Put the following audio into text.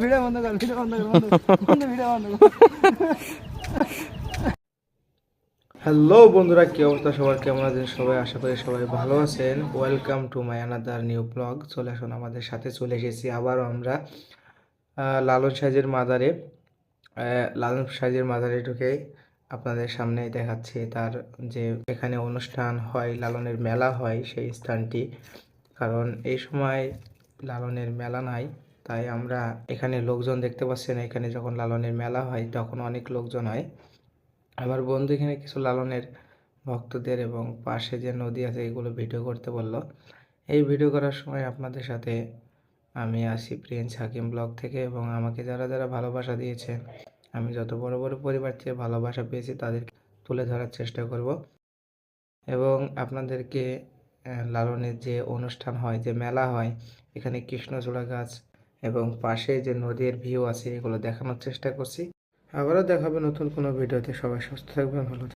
Video বন্ধ কর, video বন্ধ কর, ভিডিও বন্ধ কর। হ্যালো বন্ধুরা, কি অবস্থা সবার, কেমন আছেন সবাই? আশা করি সবাই ভালো আছেন। Welcome to my another new blog. চলে আসুন, আমাদের সাথে চলে এসেছি আবারও আমরা লালন সাইজের মাজারে। লালন সাইজের মাজারে ঢুকে আপনাদের সামনে দেখাচ্ছি তার যে এখানে অনুষ্ঠান হয়, লালনের মেলা হয় সেই স্থানটি। কারণ এই সময় লালনের মেলা নাই, তাই আমরা এখানে লোকজন দেখতে পাচ্ছেন। এখানে যখন লালনের মেলা হয় তখন অনেক লোকজন হয়। আমার বন্ধু এখানে কিছু লালনের ভক্তদের এবং পাশে যে নদী আছে এগুলো ভিডিও করতে বললো। এই ভিডিও করার সময় আপনাদের সাথে আমি আসি প্রিন্স হাকিম ব্লগ থেকে, এবং আমাকে যারা যারা ভালোবাসা দিয়েছে, আমি যত বড় বড় পরিবার থেকে ভালোবাসা পেয়েছি তাদেরকে তুলে ধরার চেষ্টা করব। এবং আপনাদেরকে লালনের যে অনুষ্ঠান হয়, যে মেলা হয়, এখানে কৃষ্ণচূড়া গাছ এবং পাশে যে নদীর ভিউ আছে এগুলো দেখানোর চেষ্টা করছি। আবারও দেখাবে নতুন কোনো ভিডিওতে। সবাই সুস্থ থাকবেন, ভালো থাকবেন।